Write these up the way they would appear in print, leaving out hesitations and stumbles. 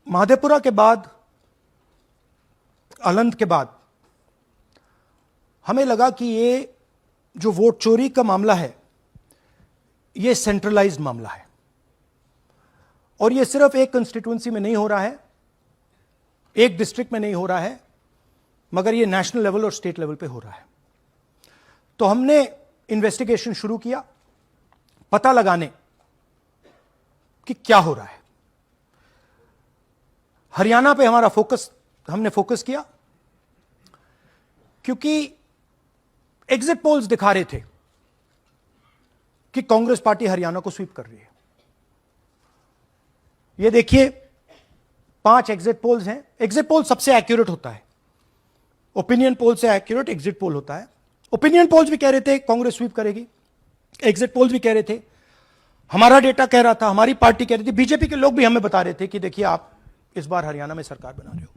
महादेपुरा के बाद, अलंध के बाद हमें लगा कि ये जो वोट चोरी का मामला है ये सेंट्रलाइज्ड मामला है और ये सिर्फ एक कंस्टिट्यूंसी में नहीं हो रहा है, एक डिस्ट्रिक्ट में नहीं हो रहा है, मगर ये नेशनल लेवल और स्टेट लेवल पे हो रहा है। तो हमने इन्वेस्टिगेशन शुरू किया पता लगाने कि क्या हो रहा है। हरियाणा पे हमने फोकस किया क्योंकि एग्जिट पोल्स दिखा रहे थे कि कांग्रेस पार्टी हरियाणा को स्वीप कर रही है। ये देखिए 5 एग्जिट पोल्स हैं। एग्जिट पोल सबसे एक्यूरेट होता है, ओपिनियन पोल से एक्यूरेट एग्जिट पोल होता है। ओपिनियन पोल्स भी कह रहे थे कांग्रेस स्वीप करेगी, एग्जिट पोल्स भी कह रहे थे, हमारा डेटा कह रहा था, हमारी पार्टी कह रही थी, बीजेपी के लोग भी हमें बता रहे थे कि देखिए आप इस बार हरियाणा में सरकार बना रहे हो।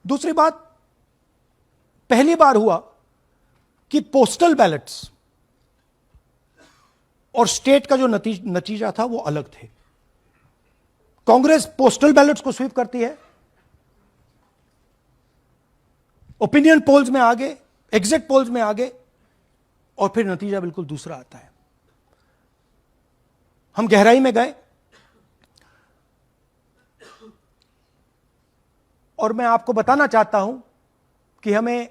दूसरी बात, पहली बार हुआ कि पोस्टल बैलेट्स और स्टेट का जो नतीजा था वो अलग थे। कांग्रेस पोस्टल बैलेट्स को स्वीप करती है, ओपिनियन पोल्स में आगे, एग्जिट पोल्स में आगे, और फिर नतीजा बिल्कुल दूसरा आता है। हम गहराई में गए और मैं आपको बताना चाहता हूं कि हमें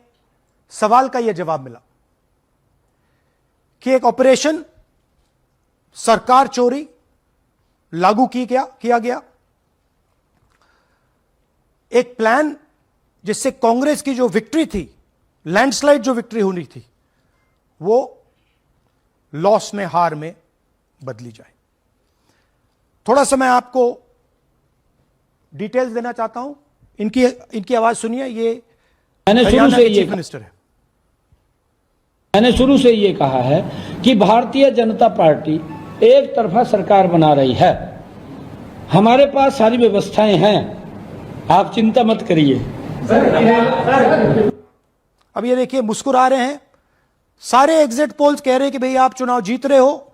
सवाल का यह जवाब मिला कि एक ऑपरेशन सरकार चोरी लागू किया गया, एक प्लान जिससे कांग्रेस की जो विक्ट्री थी, लैंडस्लाइड जो विक्ट्री होनी थी, वो लॉस में, हार में बदली जाए। थोड़ा सा मैं आपको डिटेल्स देना चाहता हूं। इनकी आवाज सुनिए। ये हरियाणा के चीफ मिनिस्टर है। मैंने शुरू से ये कहा है कि भारतीय जनता पार्टी एक तरफा सरकार बना रही है। हमारे पास सारी व्यवस्थाएं हैं, आप चिंता मत करिए। अब ये देखिए मुस्कुरा रहे हैं। सारे एग्जिट पोल्स कह रहे हैं कि भाई आप चुनाव जीत रहे हो,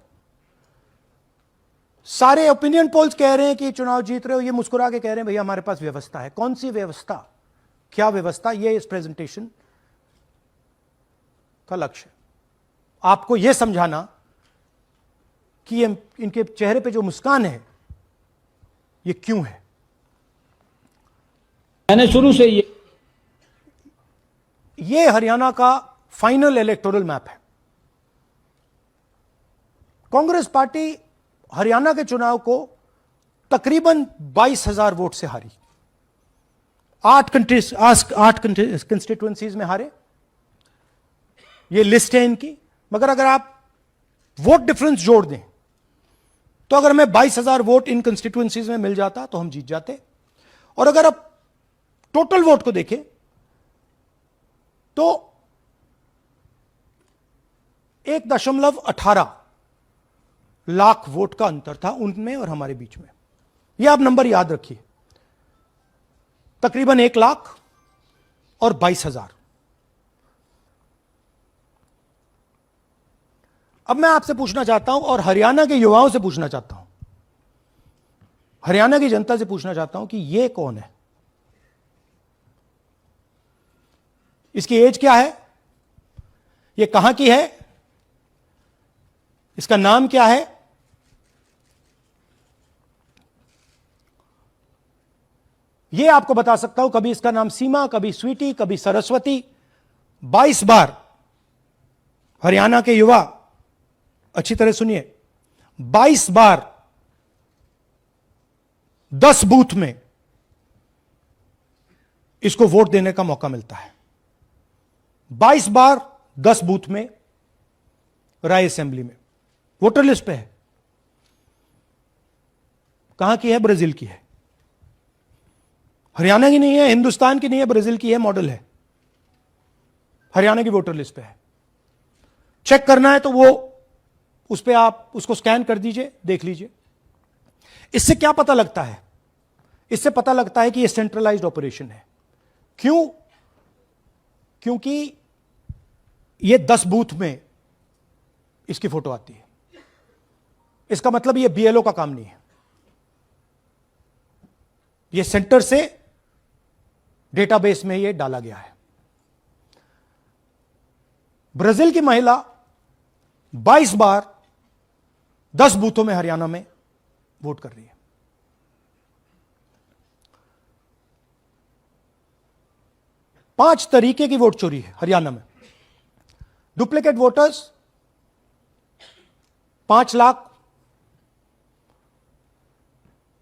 सारे ओपिनियन पोल्स कह रहे हैं कि चुनाव जीत रहे हो। ये मुस्कुरा के कह रहे हैं भैया हमारे पास व्यवस्था है। कौन सी व्यवस्था, क्या व्यवस्था, ये इस प्रेजेंटेशन का लक्ष्य है। आपको यह समझाना कि इनके चेहरे पे जो मुस्कान है ये क्यों है। मैंने शुरू से ये हरियाणा का फाइनल इलेक्टोरल मैप है। कांग्रेस पार्टी हरियाणा के चुनाव को तकरीबन 22,000 वोट से हारी। 8 कंस्टिट्यूएंसीज में हारे। ये लिस्ट है इनकी। मगर अगर आप वोट डिफरेंस जोड़ दें तो अगर हमें 22,000 वोट इन कंस्टिट्यूएंसीज में मिल जाता तो हम जीत जाते। और अगर आप टोटल वोट को देखें तो 1.18 लाख वोट का अंतर था उनमें और हमारे बीच में। यह आप नंबर याद रखिए, तकरीबन 1 लाख और 22,000। अब मैं आपसे पूछना चाहता हूं और हरियाणा के युवाओं से पूछना चाहता हूं, हरियाणा की जनता से पूछना चाहता हूं कि यह कौन है, इसकी एज क्या है, यह कहां की है, इसका नाम क्या है। यह आपको बता सकता हूं, कभी इसका नाम सीमा, कभी स्वीटी, कभी सरस्वती। 22 बार हरियाणा के युवा, अच्छी तरह सुनिए, 22 बार 10 बूथ में इसको वोट देने का मौका मिलता है। 22 बार 10 बूथ में राय असेंबली में वोटर लिस्ट पे है। कहां की है? ब्राजील की है। हरियाणा की नहीं है, हिंदुस्तान की नहीं है, ब्राजील की है, मॉडल है। हरियाणा की वोटर लिस्ट पे है। चेक करना है तो वो उस पे आप उसको स्कैन कर दीजिए, देख लीजिए। इससे क्या पता लगता है? इससे पता लगता है कि यह सेंट्रलाइज्ड ऑपरेशन है। क्यों? क्योंकि यह 10 बूथ में इसकी फोटो आती है। इसका मतलब यह बीएलओ का काम नहीं है, ये सेंटर से डेटाबेस में ये डाला गया है। ब्राजील की महिला 22 बार 10 बूथों में हरियाणा में वोट कर रही है। पांच तरीके की वोट चोरी है हरियाणा में। Duplicate voters 5 lakh,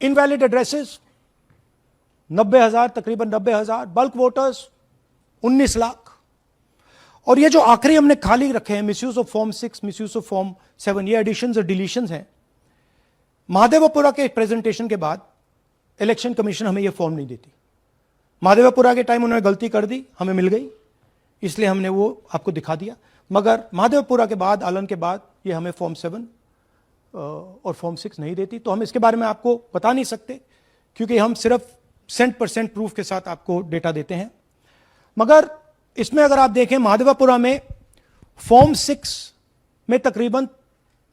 invalid addresses 90,000, तकरीबन 90,000, बल्क वोटर्स 19 लाख। और ये जो आखिरी हमने खाली रखे हैं, misuse of form 6, misuse of form 7, ये एडिशंस और डिलीशंस हैं। महादेवपुरा के प्रेजेंटेशन के बाद इलेक्शन कमीशन हमें ये फॉर्म नहीं देती। महादेवपुरा के टाइम उन्होंने गलती कर दी, हमें मिल गई, इसलिए हमने वो आपको दिखा दिया। मगर महादेवपुरा के बाद, आलन के बाद ये हमें फॉर्म 7 और फॉर्म 6 नहीं देती। तो हम इसके बारे में आपको बता नहीं सकते, क्योंकि हम सिर्फ 100% प्रूफ के साथ आपको डेटा देते हैं। मगर इसमें अगर आप देखें, महादेवपुरा में फॉर्म 6 में तकरीबन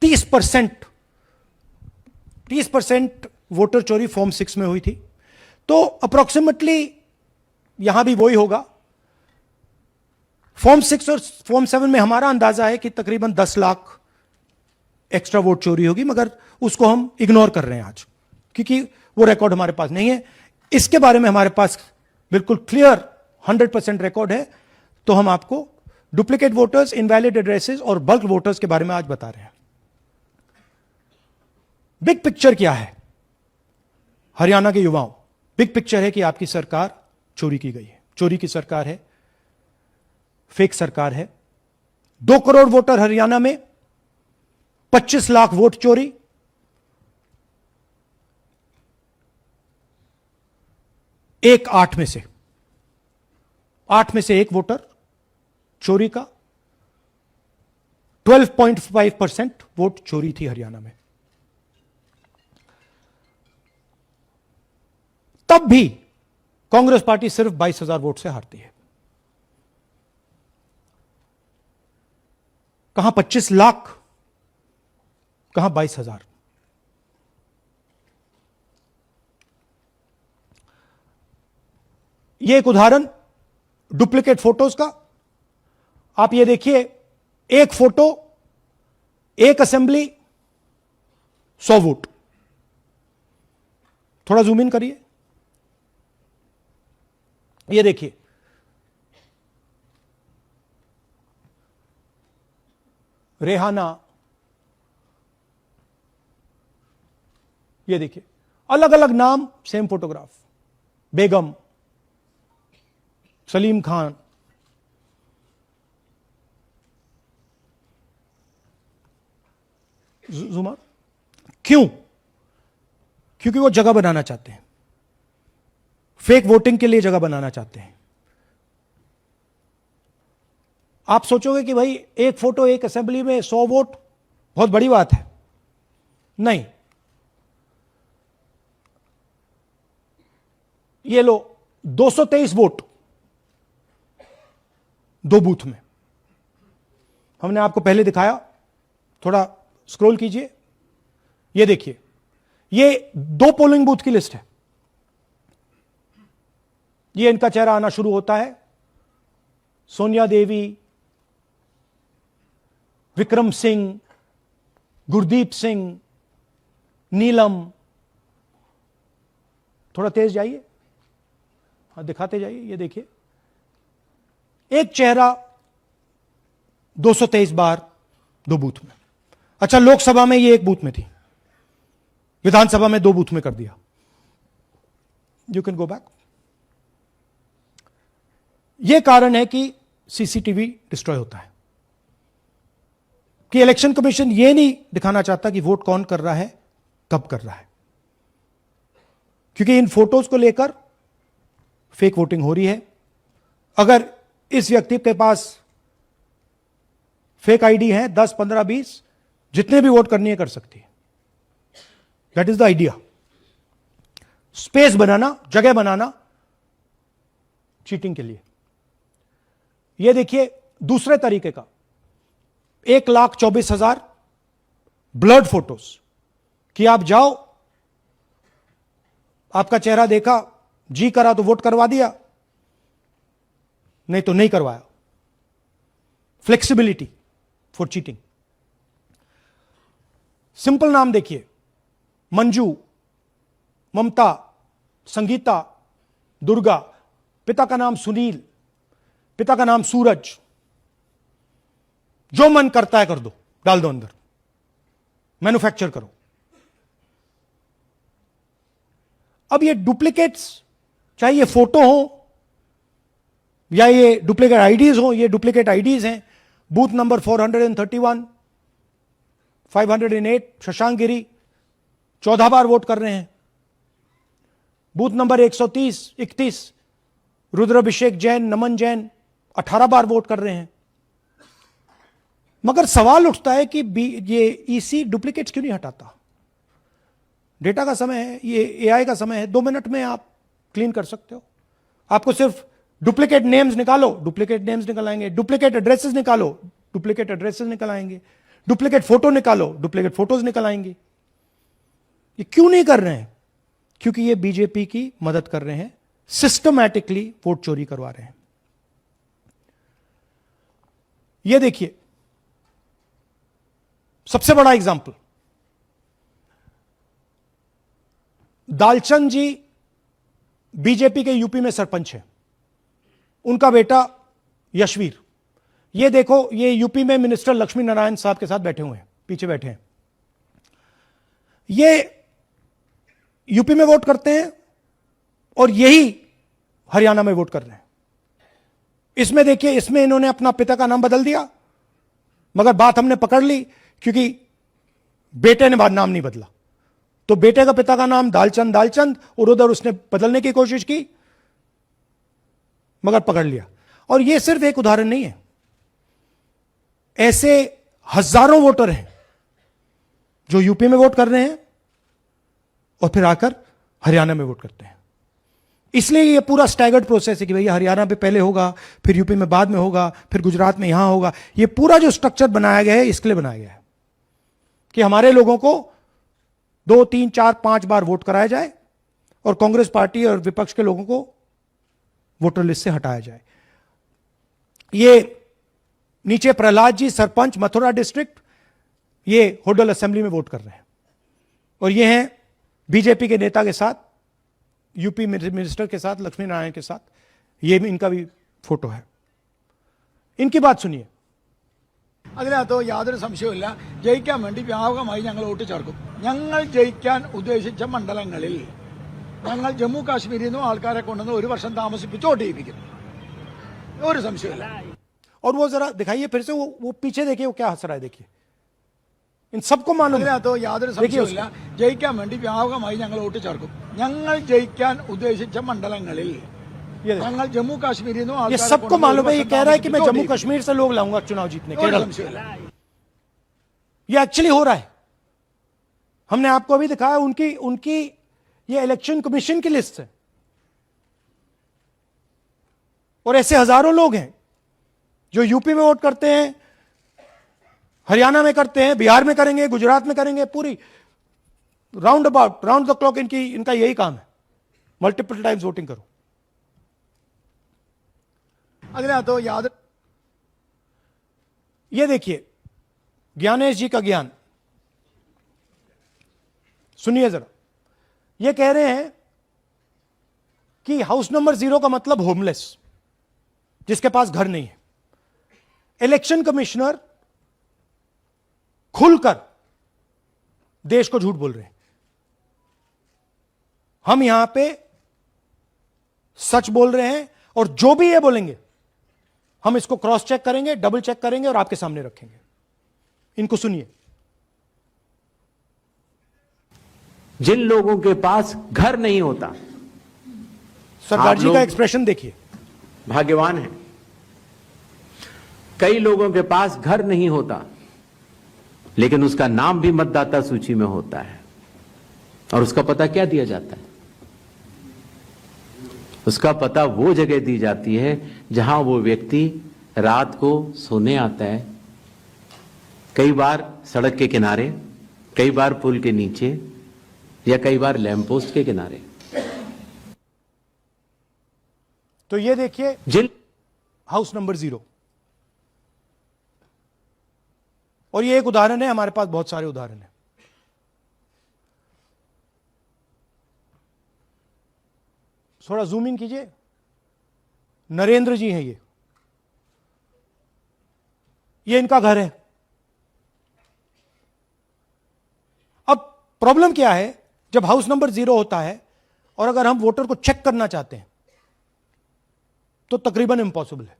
30% वोटर चोरी फॉर्म 6 में हुई थी। तो अप्रोक्सीमेटली यहां भी वही होगा। फॉर्म 6 और फॉर्म 7 में हमारा अंदाजा है कि तकरीबन 10 लाख एक्स्ट्रा वोट चोरी होगी, मगर उसको हम इग्नोर कर रहे हैं आज, क्योंकि वो रिकॉर्ड हमारे पास नहीं है। इसके बारे में हमारे पास बिल्कुल क्लियर 100% रिकॉर्ड है। तो हम आपको डुप्लीकेट वोटर्स, इनवैलिड एड्रेसेस और बल्क वोटर्स के बारे में आज बता रहे हैं। बिग पिक्चर क्या है हरियाणा के युवाओं? बिग पिक्चर है कि आपकी सरकार चोरी की गई है, चोरी की सरकार है, फेक सरकार है। 2 करोड़ वोटर हरियाणा में, 25 लाख वोट चोरी। एक 8 में से 1 वोटर चोरी का। 12.5% वोट चोरी थी हरियाणा में। तब भी कांग्रेस पार्टी सिर्फ 22,000 वोट से हारती है। कहां 25 लाख, कहां 22,000। यह एक उदाहरण डुप्लीकेट फोटोज का। आप ये देखिए, एक फोटो, एक असेंबली, 100 वोट। थोड़ा जूम इन करिए, ये देखिए, रेहाना, ये देखिए, अलग अलग नाम, सेम फोटोग्राफ। बेगम, सलीम खान, जुमर। क्यों? क्योंकि वो जगह बनाना चाहते हैं, फेक वोटिंग के लिए जगह बनाना चाहते हैं। आप सोचोगे कि भाई एक फोटो, एक असेंबली में 100 वोट बहुत बड़ी बात है। नहीं, ये लो 223 वोट 2 बूथ में। हमने आपको पहले दिखाया, थोड़ा स्क्रॉल कीजिए, ये देखिए, ये 2 पोलिंग बूथ की लिस्ट है। ये इनका चेहरा आना शुरू होता है। सोनिया देवी, विक्रम सिंह, गुरदीप सिंह, नीलम। थोड़ा तेज जाइए, हाँ दिखाते जाइए, ये देखिए, एक चेहरा 223 बार 2 बूथ में। अच्छा, लोकसभा में ये 1 बूथ में थी, विधानसभा में 2 बूथ में कर दिया। You can go back. यह कारण है कि सीसीटीवी डिस्ट्रॉय होता है, कि इलेक्शन कमीशन यह नहीं दिखाना चाहता कि वोट कौन कर रहा है, कब कर रहा है, क्योंकि इन फोटोज को लेकर फेक वोटिंग हो रही है। अगर इस व्यक्ति के पास फेक आईडी है, 10, 15, 20, जितने भी वोट करनी है कर सकती है। That is the idea. Space बनाना, जगह बनाना चीटिंग के लिए। यह देखिए दूसरे तरीके का, 1,24,000 ब्लर्ड फोटोज, कि आप जाओ आपका चेहरा देखा, जी करा तो वोट करवा दिया, नहीं तो नहीं करवाया। Flexibility for cheating. सिंपल नाम देखिए, मंजू, ममता, संगीता, दुर्गा, पिता का नाम सुनील, पिता का नाम सूरज। जो मन करता है कर दो, डाल दो अंदर, मैन्युफैक्चर करो। अब ये डुप्लीकेट्स, चाहे ये फोटो हो या ये डुप्लीकेट आईडीज हो, ये डुप्लीकेट आईडीज हैं। बूथ नंबर 431, 508 शशांक गिरी 14 बार वोट कर रहे हैं। बूथ नंबर 130, 31 रुद्राभिषेक जैन, नमन जैन 18 बार वोट कर रहे हैं। मगर सवाल उठता है कि ये ईसी डुप्लीकेट्स क्यों नहीं हटाता? डेटा का समय है, ये एआई का समय है, 2 मिनट में आप क्लीन कर सकते हो। आपको सिर्फ डुप्लीकेट नेम्स निकालो, डुप्लीकेट नेम्स निकल आएंगे। डुप्लीकेट एड्रेसेस निकालो, डुप्लीकेट एड्रेसेस निकल आएंगे। डुप्लीकेट फोटो निकालो, डुप्लीकेट फोटोज निकल आएंगे। ये क्यों नहीं कर रहे हैं? क्योंकि ये बीजेपी की मदद कर रहे हैं, सिस्टमैटिकली वोट चोरी करवा रहे हैं। ये देखिए सबसे बड़ा एग्जाम्पल, दालचंद जी बीजेपी के यूपी में सरपंच है, उनका बेटा यशवीर। ये देखो, ये यूपी में मिनिस्टर लक्ष्मी नारायण साहब के साथ बैठे हुए हैं, पीछे बैठे हैं। ये यूपी में वोट करते हैं और यही हरियाणा में वोट कर रहे हैं। इसमें देखिए, इसमें इन्होंने अपना पिता का नाम बदल दिया, मगर बात हमने पकड़ ली क्योंकि बेटे ने बाद नाम नहीं बदला। तो बेटे का पिता का नाम दालचंद दालचंद, और उधर उसने बदलने की कोशिश की मगर पकड़ लिया। और यह सिर्फ एक उदाहरण नहीं है, ऐसे हजारों वोटर हैं जो यूपी में वोट कर रहे हैं और फिर आकर हरियाणा में वोट करते हैं। इसलिए यह पूरा स्टैगर्ड प्रोसेस है कि भैया हरियाणा पे पहले होगा, फिर यूपी में बाद में होगा, फिर गुजरात में यहां होगा। यह पूरा जो स्ट्रक्चर बनाया गया है इसके लिए बनाया गया है कि हमारे लोगों को 2, 3, 4, 5 बार वोट कराया जाए और कांग्रेस पार्टी और विपक्ष के लोगों को वोटर लिस्ट से हटाया जाए। ये नीचे प्रहलाद जी, सरपंच मथुरा डिस्ट्रिक्ट, ये होडल असेंबली में वोट कर रहे हैं। और ये हैं बीजेपी के नेता के साथ, यूपी मिनिस्टर के साथ, लक्ष्मी नारायण के साथ। ये भी इनका भी फोटो है। इनकी बात सुनिए। അതിനകത്ത് യാതൊരു സംശയവുമില്ല, ജയിക്കാൻ വേണ്ടി വ്യാപകമായി ഞങ്ങൾ വോട്ട് ചേർക്കും. ഞങ്ങൾ ജയിക്കാൻ ഉദ്ദേശിച്ച മണ്ഡലങ്ങളിൽ ഞങ്ങൾ ജമ്മു കാശ്മീരിൽ നിന്നും ആൾക്കാരെ കൊണ്ടുവന്ന് 1 വർഷം താമസിപ്പിച്ച് വോട്ട് ചെയ്യിപ്പിക്കും. ഒരു സംശയമില്ല. और वो जरा दिखाइए फिर से, वो पीछे देखिए, वो क्या हंस रहा है, देखिए। इन सबको मालूम है। അതിനകത്ത് യാതൊരു സംശയവുമില്ല, ജയിക്കാൻ വേണ്ടി വ്യാപകമായി ഞങ്ങൾ വോട്ട് ചേർക്കും. ഞങ്ങൾ ജയിക്കാൻ ഉദ്ദേശിച്ച മണ്ഡലങ്ങളിൽ ഞങ്ങൾ ജമ്മു കാശ്മീരിൽ നിന്നും ये ആൾക്കാരെ सबको मालूम है। ये कह रहा है कि मैं जम्मू कश्मीर से लोग लाऊंगा चुनाव जीतने के लिए। ये एक्चुअली हो रहा है। हमने आपको अभी दिखाया, उनकी ये इलेक्शन कमीशन की लिस्ट है। और ऐसे हजारों लोग हैं जो यूपी में वोट करते हैं, हरियाणा में करते हैं, बिहार में करेंगे, गुजरात में करेंगे। पूरी round about, round the clock इनका यही काम है, मल्टीपल टाइम्स वोटिंग करो। അതിനകത്ത് യാതൊരു ये देखिए ज्ञानेश जी का ज्ञान सुनिए जरा। ये कह रहे हैं कि हाउस नंबर 0 का मतलब होमलेस, जिसके पास घर नहीं है। इलेक्शन कमिश्नर खुलकर देश को झूठ बोल रहे हैं। हम यहां पे सच बोल रहे हैं और जो भी ये बोलेंगे हम इसको क्रॉस चेक करेंगे, डबल चेक करेंगे और आपके सामने रखेंगे। इनको सुनिए। जिन लोगों के पास घर नहीं होता, सरदार आप जी लोग का एक्सप्रेशन देखिए। भाग्यवान हैं। कई लोगों के पास घर नहीं होता लेकिन उसका नाम भी मतदाता सूची में होता है। और उसका पता क्या दिया जाता है? उसका पता वो जगह दी जाती है जहां वो व्यक्ति रात को सोने आता है, कई बार सड़क के किनारे, कई बार पुल के नीचे या कई बार लैंप पोस्ट के किनारे। तो ये देखिए जिन हाउस नंबर 0, और ये एक उदाहरण है, हमारे पास बहुत सारे उदाहरण हैं। थोड़ा जूम इन कीजिए। नरेंद्र जी हैं ये इनका घर है। अब प्रॉब्लम क्या है, जब हाउस नंबर 0 होता है और अगर हम वोटर को चेक करना चाहते हैं तो तकरीबन इंपॉसिबल है।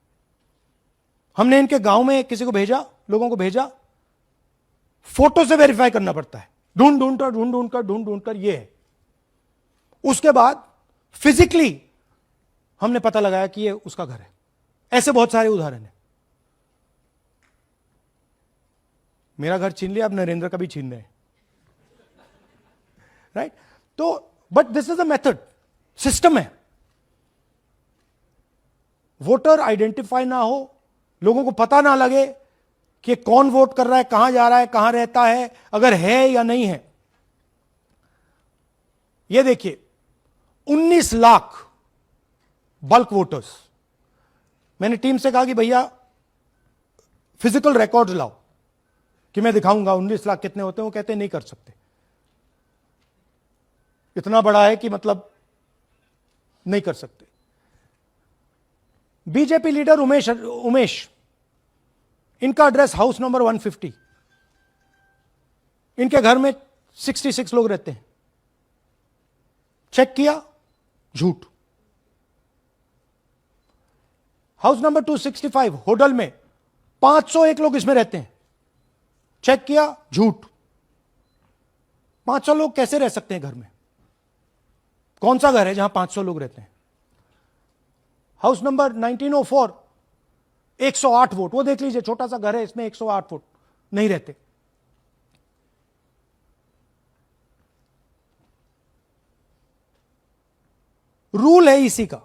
हमने इनके गांव में किसी को भेजा, लोगों को भेजा, फोटो से वेरीफाई करना पड़ता है, ढूंढ कर ये है। उसके बाद फिजिकली हमने पता लगाया कि ये उसका घर है। ऐसे बहुत सारे उदाहरण हैं। मेरा घर छीन लिया, अब नरेंद्र का भी छीन रहे हैं, राइट? तो but this is a method, system है। वोटर आइडेंटिफाई ना हो, लोगों को पता ना लगे कि कौन वोट कर रहा है, कहां जा रहा है, कहां रहता है, अगर है या नहीं है। यह देखिए 19 लाख बल्क वोटर्स। मैंने टीम से कहा कि भैया फिजिकल रिकॉर्ड्स लाओ कि मैं दिखाऊंगा 19 लाख कितने होते हैं। वो कहते हैं नहीं कर सकते, इतना बड़ा है कि मतलब नहीं कर सकते। बीजेपी लीडर उमेश, इनका एड्रेस हाउस नंबर 150। इनके घर में 66 लोग रहते हैं। चेक किया, झूठ। हाउस नंबर 265 होडल में 501 लोग इसमें रहते हैं। चेक किया, झूठ। 500 लोग कैसे रह सकते हैं घर में? कौन सा घर है जहां 500 लोग रहते हैं? हाउस नंबर 1904 108 वोट, वो देख लीजिए, छोटा सा घर है, इसमें 108 वोट नहीं रहते। रूल है इसी का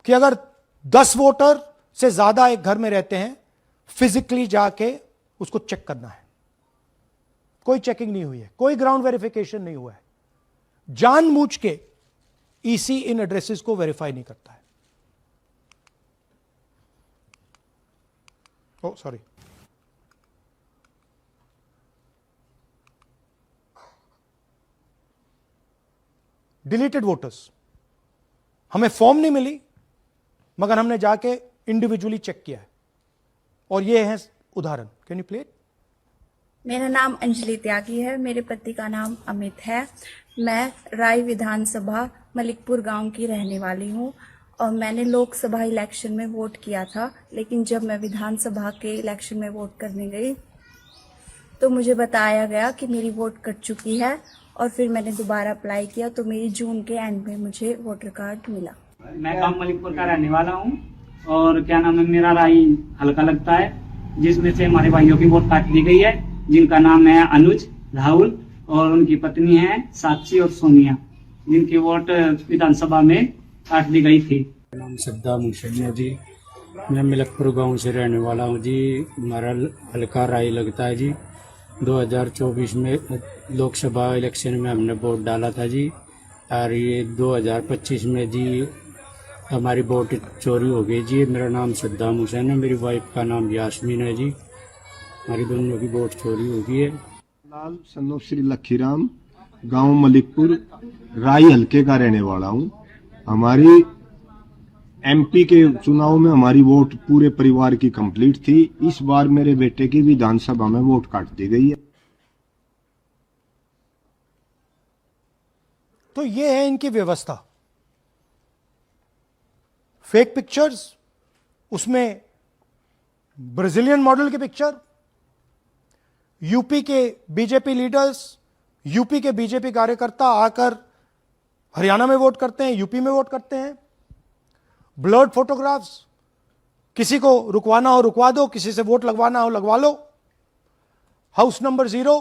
कि अगर 10 वोटर से ज्यादा एक घर में रहते हैं, फिजिकली जाके उसको चेक करना है। कोई चेकिंग नहीं हुई है, कोई ग्राउंड वेरिफिकेशन नहीं हुआ है। जानबूझ के ईसी इन एड्रेसेस को वेरीफाई नहीं करता है। ओ सॉरी, डिलीटेड वोटर्स, हमें फॉर्म नहीं मिली मगर हमने जाके इंडिविजुअली चेक किया है, और ये है उदाहरण। Can you play? मेरा नाम अंजलि त्यागी है, मेरे पति का नाम अमित है। मैं राय विधानसभा मलिकपुर गांव की रहने वाली हूं और मैंने लोकसभा इलेक्शन में वोट किया था, लेकिन जब मैं विधानसभा के इलेक्शन में वोट करने गई तो मुझे बताया गया कि मेरी वोट कट चुकी है, और फिर मैंने दोबारा अप्लाई किया तो मेरी जून के एंड में मुझे वोटर कार्ड मिला। मैं गांव मलिकपुर का रहने वाला हूं और क्या नाम है, मेरा राय हल्का लगता है, जिसमें से हमारे भाइयों की वोट काट दी गई है, जिनका नाम है अनुज, राहुल और उनकी पत्नी है साक्षी और सोनिया, जिनकी वोट विधानसभा में काट दी गई थी। नाम श्रद्धा मुसैया जी, मैं मलिकपुर गांव से रहने वाला हूं जी। हमारा हल्का राय लगता है जी। 2024 में लोकसभा इलेक्शन में हमने वोट डाला था जी, और ये 2025 में जी हमारी वोट चोरी हो गई जी। मेरा नाम श्रद्धा मुसैन है, मेरी वाइफ का नाम यास्मीन है जी। हमारी दोनों की वोट चोरी हो गई है। लाल सन्नो श्री लखीराम, गांव मलिकपुर, राय हल्के का रहने वाला हूं। हमारी एमपी के चुनाव में हमारी वोट पूरे परिवार की कंप्लीट थी। इस बार मेरे बेटे की विधानसभा में वोट काट दी गई है। तो ये है इनकी व्यवस्था। फेक पिक्चर्स, उसमें ब्राजीलियन मॉडल की पिक्चर, यूपी के बीजेपी लीडर्स, यूपी के बीजेपी कार्यकर्ता आकर हरियाणा में वोट करते हैं, यूपी में वोट करते हैं। ब्लर्ड फोटोग्राफ्स, किसी को रुकवाना हो रुकवा दो, किसी से वोट लगवाना हो लगवा लो। हाउस नंबर 0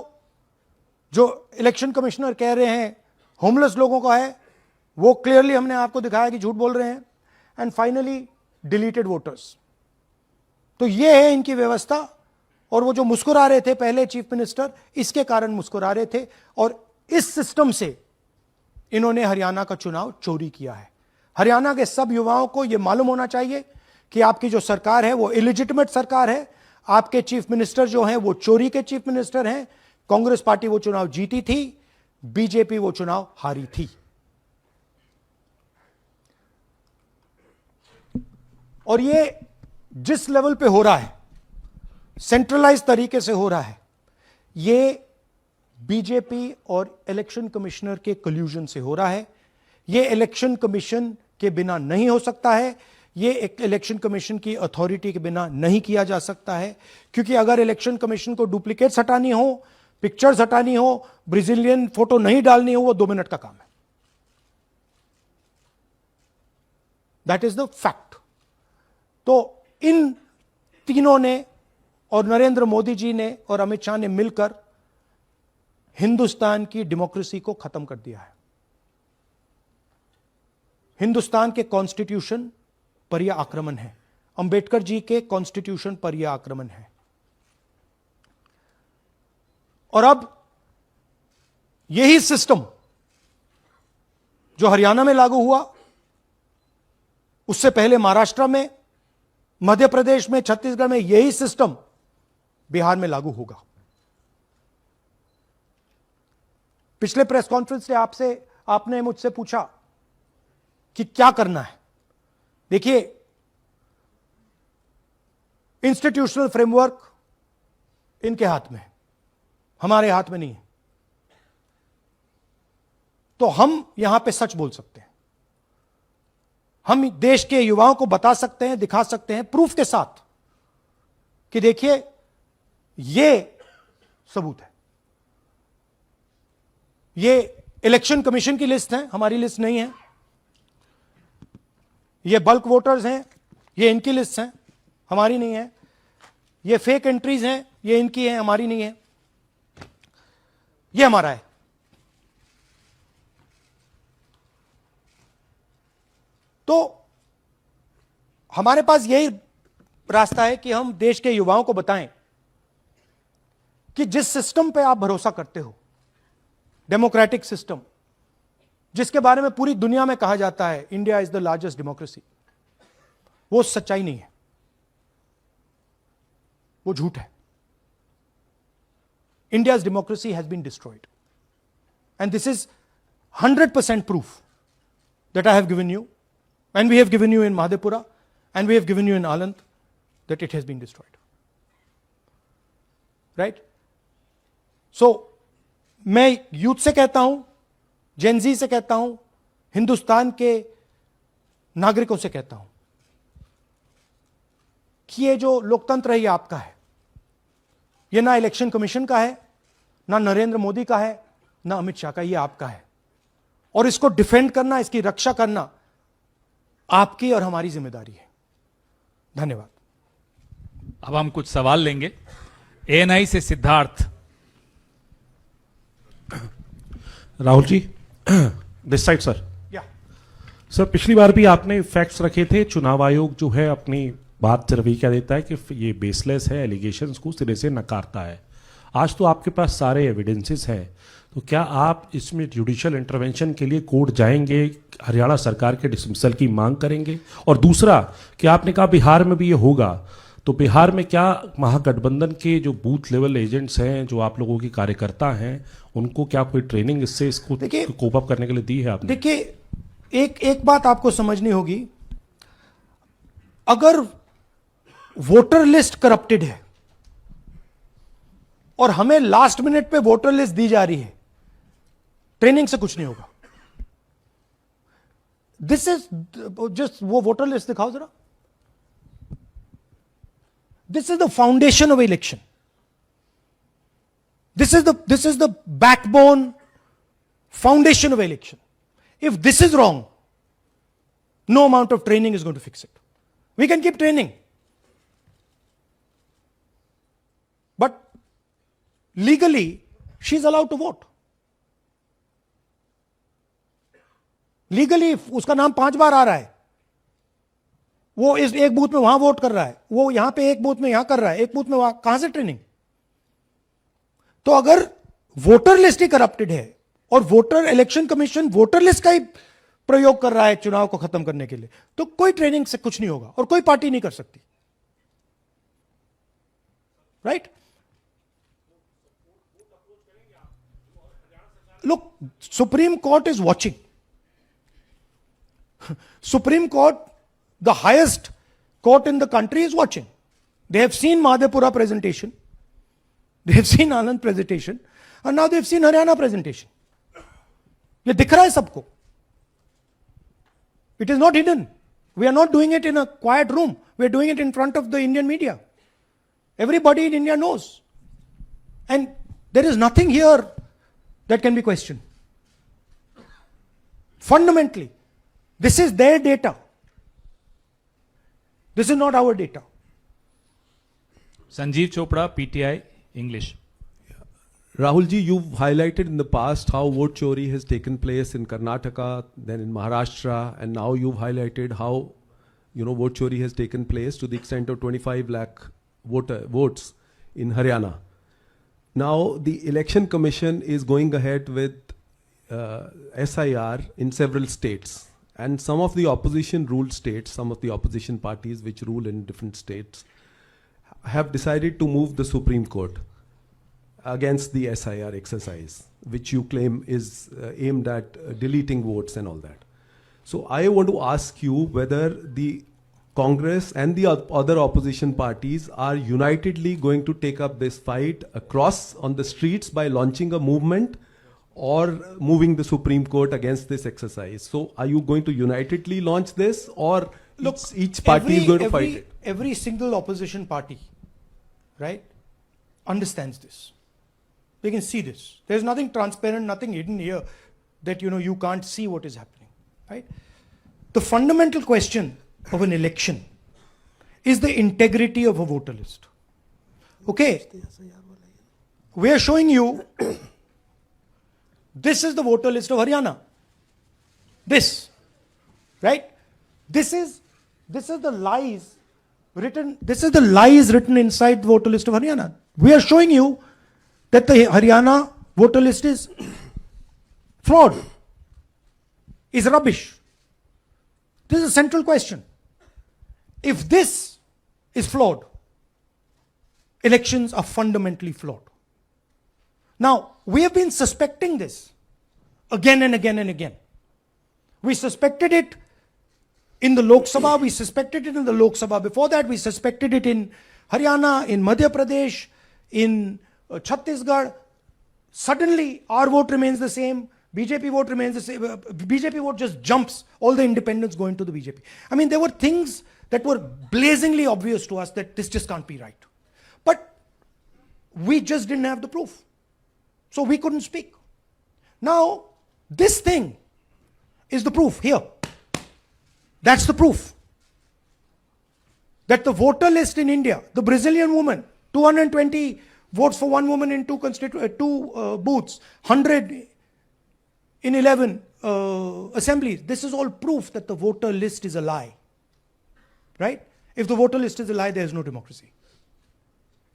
जो इलेक्शन कमिश्नर कह रहे हैं होमलेस लोगों का है, वो क्लियरली हमने आपको दिखाया कि झूठ बोल रहे हैं। And finally deleted voters. तो ये है इनकी व्यवस्था। और वो जो मुस्कुरा रहे थे पहले चीफ मिनिस्टर, इसके कारण मुस्कुरा रहे थे, और इस सिस्टम से इन्होंने हरियाणा का चुनाव चोरी किया है। हरियाणा के सब युवाओं को यह मालूम होना चाहिए कि आपकी जो सरकार है वो इलिजिटिमेट सरकार है। आपके चीफ मिनिस्टर जो हैं वो चोरी के चीफ मिनिस्टर हैं। कांग्रेस पार्टी वो चुनाव जीती थी, बीजेपी वो चुनाव हारी थी। और ये जिस लेवल पे हो रहा है, सेंट्रलाइज तरीके से हो रहा है, ये बीजेपी और इलेक्शन कमिश्नर के कल्यूजन से हो रहा है। ये इलेक्शन कमीशन के बिना नहीं हो सकता है। ये एक इलेक्शन कमीशन की अथॉरिटी के बिना नहीं किया जा सकता है, क्योंकि अगर इलेक्शन कमीशन को डुप्लीकेट्स हटानी हो, पिक्चर्स हटानी हो, ब्राजीलियन फोटो नहीं डालनी हो, वो 2 मिनट का काम है। That is the fact. तो इन तीनों ने और नरेंद्र मोदी जी ने और अमित शाह ने मिलकर हिंदुस्तान की डेमोक्रेसी को खत्म कर दिया है। हिंदुस्तान के कॉन्स्टिट्यूशन पर यह आक्रमण है, अंबेडकर जी के कॉन्स्टिट्यूशन पर यह आक्रमण है। और अब यही सिस्टम जो हरियाणा में लागू हुआ, उससे पहले महाराष्ट्र में, मध्य प्रदेश में, छत्तीसगढ़ में, यही सिस्टम बिहार में लागू होगा। पिछले प्रेस कॉन्फ्रेंस से आपने मुझसे पूछा कि क्या करना है। देखिए, इंस्टीट्यूशनल फ्रेमवर्क इनके हाथ में है, हमारे हाथ में नहीं है। तो हम यहां पे सच बोल सकते हैं, हम देश के युवाओं को बता सकते हैं, दिखा सकते हैं प्रूफ के साथ कि देखिए ये सबूत है। ये इलेक्शन कमीशन की लिस्ट है, हमारी लिस्ट नहीं है। ये बल्क वोटर्स हैं, ये इनकी लिस्ट है, हमारी नहीं है। ये फेक एंट्रीज हैं, ये इनकी है, हमारी नहीं है। ये हमारा है। तो हमारे पास यही रास्ता है कि हम देश के युवाओं को बताएं कि जिस सिस्टम पे आप भरोसा करते हो, डेमोक्रेटिक सिस्टम, जिसके बारे में पूरी दुनिया में कहा जाता है India is the largest democracy, वो सच्चाई नहीं है, वो झूठ है। India's democracy has been destroyed. And this is 100% proof that I have given you, and we have given you in Madhepura, and we have given you in Aland, that it has been destroyed. Right? So, मैं youth से कहता हूं, Gen Z से कहता हूं, हिंदुस्तान के नागरिकों से कहता हूं कि ये जो लोकतंत्र है ये आपका है। ये ना इलेक्शन कमीशन का है, ना नरेंद्र मोदी का है, ना अमित शाह का, ये आपका है। और इसको डिफेंड करना, इसकी रक्षा करना आपकी और हमारी जिम्मेदारी है। धन्यवाद। अब हम कुछ सवाल लेंगे। एएनआई से Siddharth. Rahul ji, this side sir. या सर, पिछली बार भी आपने फैक्ट्स रखे थे। चुनाव आयोग जो है अपनी बात रवि क्या देता है कि ये बेसलेस है, एलिगेशंस को सिरे से नकारता है। आज तो आपके पास सारे एविडेंसेस हैं, तो क्या आप इसमें जुडिशियल इंटरवेंशन के लिए कोर्ट जाएंगे, हरियाणा सरकार के डिसमिसल की मांग करेंगे? और दूसरा कि आपने कहा बिहार में भी ये होगा, तो बिहार में क्या महागठबंधन के जो बूथ लेवल एजेंट्स हैं, जो आप लोगों के कार्यकर्ता हैं, उनको क्या कोई ट्रेनिंग इससे इसको कोप अप करने के लिए दी है आपने? देखिए, एक बात आपको समझनी होगी, अगर वोटर लिस्ट करप्टेड है और हमें लास्ट मिनट पे वोटर लिस्ट दी जा रही है, ट्रेनिंग से कुछ नहीं होगा। दिस इज जस्ट, वो वोटर लिस्ट दिखाओ जरा। This is the foundation of election. This is the backbone foundation of election. If this is wrong, no amount of training is going to fix it. We can keep training, but legally she is allowed to vote. Legally उसका नाम 5 बार आ रहा है, वो इस एक booth में वहां vote कर रहा है, वो यहां पे एक बूथ में यहां कर रहा है, एक बूथ में वहां, कहां से ट्रेनिंग? तो अगर वोटर लिस्ट ही करप्टेड है और voter election commission voter list का ही प्रयोग कर रहा है चुनाव को खत्म करने के लिए, तो कोई ट्रेनिंग से कुछ नहीं होगा और कोई पार्टी नहीं कर सकती, right? Look, Supreme Court is watching. Supreme Court, the highest court in the country, is watching. They have seen Madhepura presentation, they have seen Anand presentation, and now they have seen Haryana presentation. ये दिख रहा है सबको. It is not hidden. We are not doing it in a quiet room. We are doing it in front of the Indian media. Everybody in India knows. And there is nothing here that can be questioned. Fundamentally, this is their data. This is not our data. Sanjeev Chopra, PTI, English. Rahul ji, you've highlighted in the past how vote chori has taken place in Karnataka, then in Maharashtra, and now you've highlighted how, vote chori has taken place to the extent of 25 lakh votes in Haryana. Now, the Election Commission is going ahead with SIR in several states, and some of the opposition ruled states, some of the opposition parties which rule in different states, have decided to move the Supreme Court against the SIR exercise, which you claim is aimed at deleting votes and all that. So I want to ask you whether the Congress and the other opposition parties are unitedly going to take up this fight across on the streets by launching a movement or moving the Supreme Court against this exercise. So are you going to unitedly launch this, or Look, each party is going to fight it? Every single opposition party, right, understands this. They can see this. There's nothing transparent, nothing hidden here that you can't see what is happening, right? The fundamental question of an election is the integrity of a voter list. Okay, we are showing you this is the voter list of Haryana. This, right? This is the lies written. This is the lies written inside the voter list of Haryana. We are showing you that the Haryana voter list is fraud, is rubbish. This is a central question. If this is flawed, elections are fundamentally flawed. Now, we have been suspecting this again and again and again. We suspected it in the Lok Sabha, we suspected it in the Lok Sabha. Before that, we suspected it in Haryana, in Madhya Pradesh, in Chhattisgarh. Suddenly, our vote remains the same. BJP vote remains the same. BJP vote just jumps. All the independents go into the BJP. I mean, there were things that were blazingly obvious to us that this just can't be right. But we just didn't have the proof. So we couldn't speak. Now, this thing is the proof here. That's the proof. That the voter list in India, the Brazilian woman, 220 votes for one woman in two booths, 100 in 11 assemblies. This is all proof that the voter list is a lie. Right? If the voter list is a lie, there is no democracy.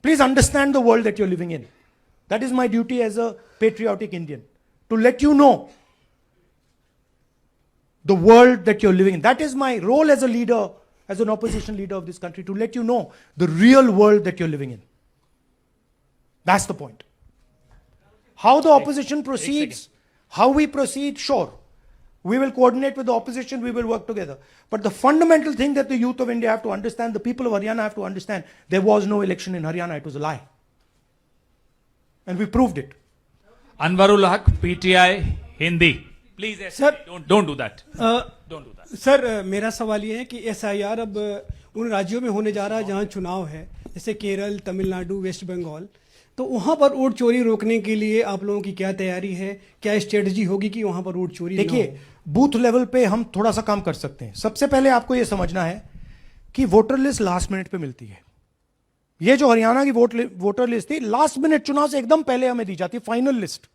Please understand the world that you're living in. That is my duty as a patriotic Indian, to let you know the world that you're living in. That is my role as a leader, as an opposition leader of this country, to let you know the real world that you're living in. That's the point. How the opposition proceeds, how we proceed, sure. We will coordinate with the opposition, we will work together. But the fundamental thing that the youth of India have to understand, the people of Haryana have to understand, there was no election in Haryana, it was a lie. And we proved it. Anwarul Haq, PTI, Hindi. Please, Sir, don't do that. Don't do that. Sir मेरा सवाल ये है कि SIR अब उन राज्यों में होने जा रहा है जहां चुनाव है, जैसे केरल, तमिलनाडु, वेस्ट बंगाल, तो वहां पर वोट चोरी रोकने के लिए आप लोगों की क्या तैयारी है, क्या स्ट्रेटजी होगी कि वहां पर वोट चोरी? देखिए, बूथ लेवल पे हम थोड़ा सा काम कर सकते हैं. सबसे पहले आपको ये समझना है कि वोटर लिस्ट लास्ट मिनट पे मिलती है. ये जो हरियाणा की वोटर लिस्ट थी, लास्ट मिनट चुनाव से एकदम पहले हमें दी जाती है final list,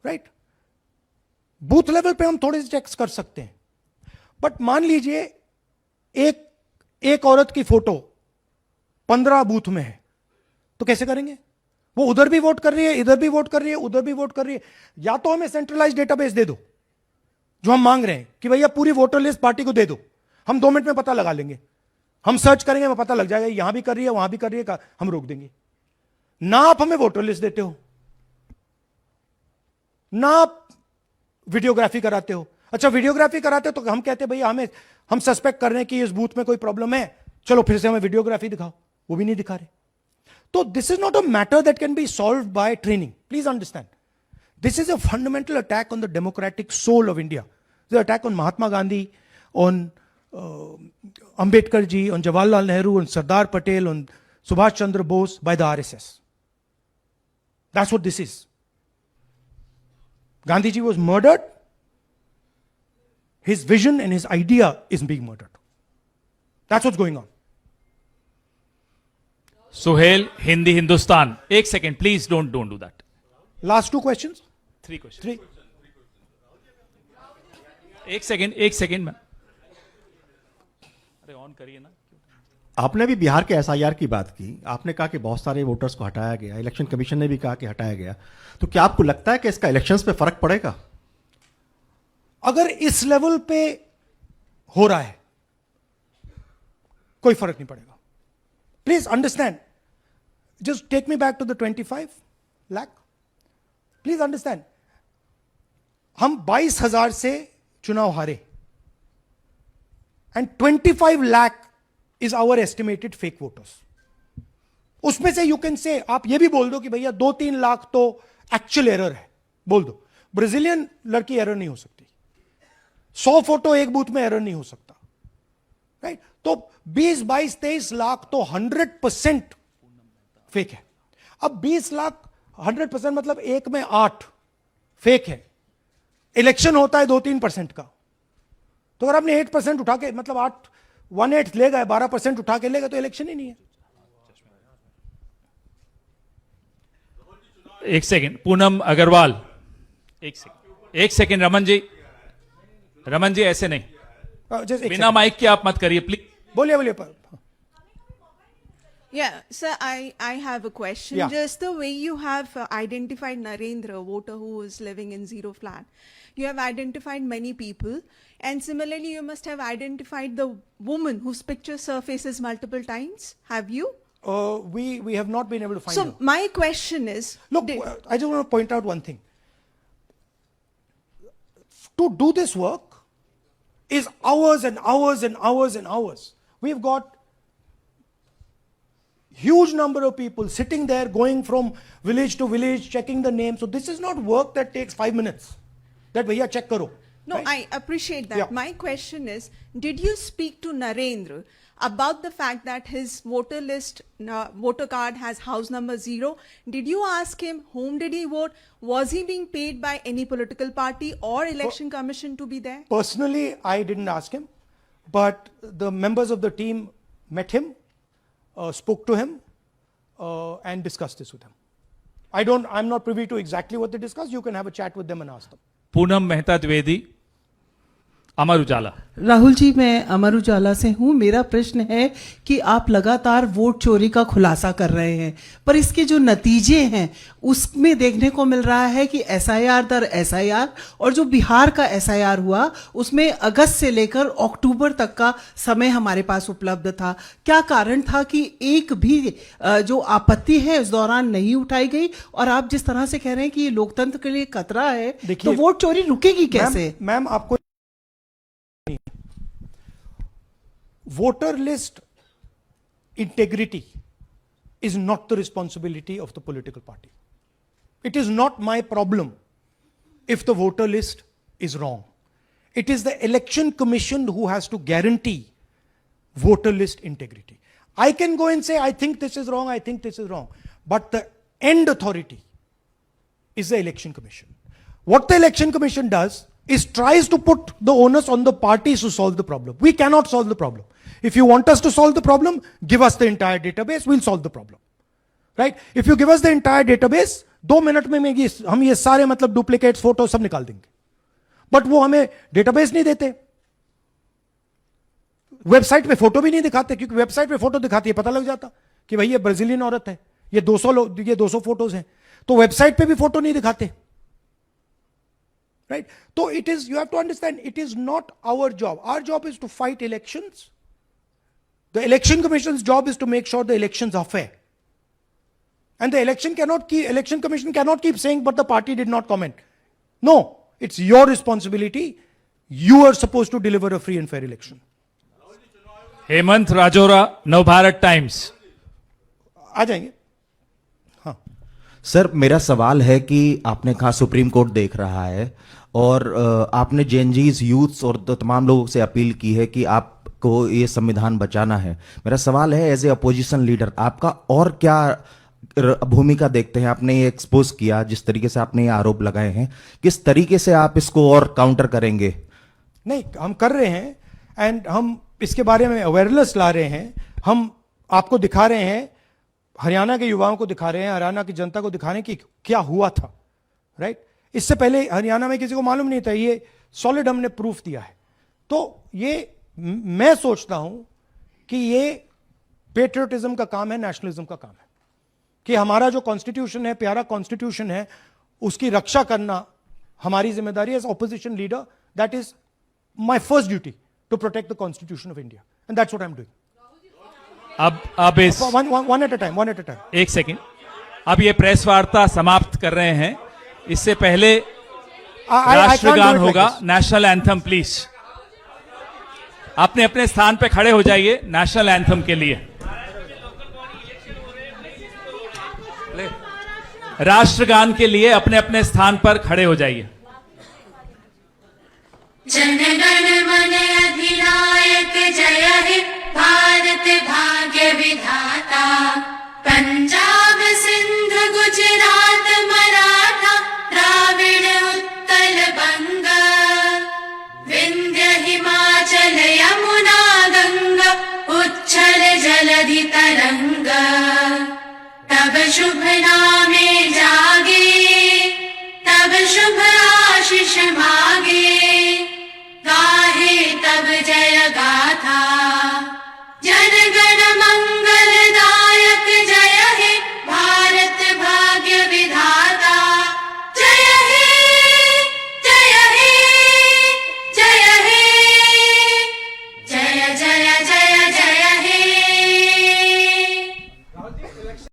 right? Booth level पे हम थोड़े से चेक्स कर सकते हैं. बट मान लीजिए एक औरत की फोटो 15 बूथ में है, तो कैसे करेंगे? वो उधर भी वोट कर रही है, इधर भी वोट कर रही है, उधर भी वोट कर रही है. या तो हमें सेंट्रलाइज डेटाबेस दे दो जो हम मांग रहे हैं कि भैया पूरी वोटर लिस्ट पार्टी को दे दो, हम 2 मिनट में पता लगा लेंगे, हम सर्च करेंगे, हमें पता लग जाएगा यहां भी कर रही है वहां भी कर रही है, हम रोक देंगे। ना आप हमें वोटर लिस्ट देते हो, ना आप वीडियोग्राफी कराते हो। अच्छा वीडियोग्राफी कराते हो तो हम कहते हैं भैया हम सस्पेक्ट कर रहे हैं कि इस बूथ में कोई प्रॉब्लम है, चलो फिर से हमें वीडियोग्राफी दिखाओ, वो भी नहीं दिखा रहे। तो this is not a matter that can be solve by training, please understand. This is a fundamental attack on the democratic soul of India. The attack on Mahatma Gandhi, on Ambedkar ji, on Jawaharlal Nehru, on Sardar Patel, on Subhash Chandra Bose by the RSS. That's what this is. Gandhi ji was murdered. His vision and his idea is being murdered. That's what's going on. Suhel, Hindi Hindustan. एक second please, don't do that. Last 2 questions? 3 questions. 3. एक second में, अरे on करिए ना। आपने भी बिहार के SIR की बात की, आपने कहा कि बहुत सारे वोटर्स को हटाया गया, इलेक्शन कमीशन ने भी कहा कि हटाया गया, तो क्या आपको लगता है कि इसका इलेक्शंस पे फर्क पड़ेगा? अगर इस लेवल पे हो रहा है कोई फर्क नहीं पड़ेगा। Please understand, just take me back to the 25 lakh. Please understand, हम 22,000 से चुनाव हारे and 25 lakh is our estimated fake voters. उसमें से यू कैन से, आप ये भी बोल दो कि भैया 2-3 लाख तो एक्चुअल एरर है, बोल दो। ब्राजीलियन लड़की एरर नहीं हो सकती, 100 फोटो एक बूथ में एरर नहीं हो सकता, राइट? तो 20, 22, 23 लाख तो 100% फेक है। अब 20 लाख 100% मतलब 1 में 8 फेक है। इलेक्शन होता है 2-3% का, तो अगर आपने 8% उठा के, मतलब 1/8 ले गए, 12% उठा के ले गए, तो इलेक्शन ही नहीं है। एक सेकेंड, पूनम अग्रवाल, एक सेकेंड रमन जी ऐसे नहीं, बिना माइक के आप मत करिए प्लीज। बोलिए। Yeah, sir, I have a question. Yeah. Just the way you have identified Narendra, voter who is living in zero flat, you have identified many people, and similarly, you must have identified the woman whose picture surfaces multiple times. Have you? We have not been able to find So her. my question is, Look, I just want to point out one thing. To do this work is hours and hours and hours and hours. We've got huge number of people sitting there, going from village to village, checking the names. So this is not work that takes 5 minutes. That bhaiya check karo. no, right? I appreciate that. Yeah. My question is, did you speak to Narendra about the fact that his voter list, voter card has house number 0? Did you ask him whom did he vote? Was he being paid by any political party or election commission to be there? Personally, I didn't ask him, but the members of the team met him, spoke to him, and discussed this with him. I'm not privy to exactly what they discussed. You can have a chat with them and ask them. Poonam Mehta Dwivedi, Amar Ujala. Rahul ji, मैं अमर उजाला से हूँ। मेरा प्रश्न है कि आप लगातार vote चोरी का खुलासा कर रहे हैं, पर इसके जो नतीजे हैं उसमें देखने को मिल रहा है कि एसआईआर दर एसआईआर, और जो बिहार का एसआईआर हुआ उसमें अगस्त से लेकर अक्टूबर तक का समय हमारे पास उपलब्ध था। क्या कारण था कि एक भी जो आपत्ति है उस दौरान नहीं उठाई गई? और आप जिस तरह से कह रहे हैं कि ये लोकतंत्र के लिए खतरा है, तो वोट चोरी रुकेगी कैसे? मैम आपको voter list integrity is not the responsibility of the political party. It is not my problem if the voter list is wrong. It is the election commission who has to guarantee voter list integrity. I can go and say, I think this is wrong, I think this is wrong. But the end authority is the election commission. What the election commission does is tries to put the onus on the parties to solve the problem. We cannot solve the problem. If you want us to solve the problem, give us the entire database, we'll solve the problem. Right? If you give us the entire database, 2 minute में हम ये सारे मतलब duplicates photo सब निकाल देंगे। But वो हमें डेटाबेस नहीं देते, वेबसाइट पे फोटो भी नहीं दिखाते, क्योंकि वेबसाइट पे फोटो दिखाती है पता लग जाता कि भाई ये ब्राजीलियन औरत है, ये 200 फोटोज हैं, तो वेबसाइट पे भी फोटो नहीं दिखाते। right? So it is, you have to understand, it is not our job. Our job is to fight elections. The Election Commission's job is to make sure the elections are fair. And the Election Commission cannot keep saying, but the party did not comment. No, it's your responsibility. You are supposed to deliver a free and fair election. Hemant Rajaura, Navbharat Times. आ जाएंगे। हाँ sir, मेरा सवाल है कि आपने कहा supreme court देख रहा है और आपने जेएनजीज, यूथ्स और तमाम लोगों से अपील की है कि आपको ये संविधान बचाना है। मेरा सवाल है, एज ए अपोजिशन लीडर आपका और क्या भूमिका देखते हैं? आपने ये एक्सपोज किया, जिस तरीके से आपने ये आरोप लगाए हैं, किस तरीके से आप इसको और काउंटर करेंगे? नहीं, हम कर रहे हैं एंड हम इसके बारे में अवेयरनेस ला रहे हैं। हम आपको दिखा रहे हैं, हरियाणा के युवाओं को दिखा रहे हैं, हरियाणा की जनता को दिखा रहे हैं कि क्या हुआ था, राइट? इससे पहले हरियाणा में किसी को मालूम नहीं था, ये सॉलिड हमने प्रूफ दिया है। तो ये मैं सोचता हूं कि ये पेट्रियटिज्म का काम है, नेशनलिज्म का काम है, कि हमारा जो कॉन्स्टिट्यूशन है, प्यारा कॉन्स्टिट्यूशन है, उसकी रक्षा करना हमारी जिम्मेदारी है as opposition leader. That is my first duty, to protect the constitution of India, and that's what I am doing. अब इस one at a time, one at a time. एक सेकंड, अब ये प्रेस वार्ता समाप्त कर रहे हैं। इससे पहले राष्ट्रगान होगा, नेशनल एंथम प्लीज। अपने अपने स्थान पे खड़े हो जाइए नेशनल एंथम के लिए। राष्ट्रगान के लिए अपने अपने स्थान पर खड़े हो जाइए। जनगण मन अधिनायक जय हे भारत भाग्य विधाता, पंजाब सिंध गुजरात मराठा द्राविड़ उत्कल बंग, विंध्य हिमाचल यमुना गंगा उच्छल जलधि तरंग, तब शुभ नाम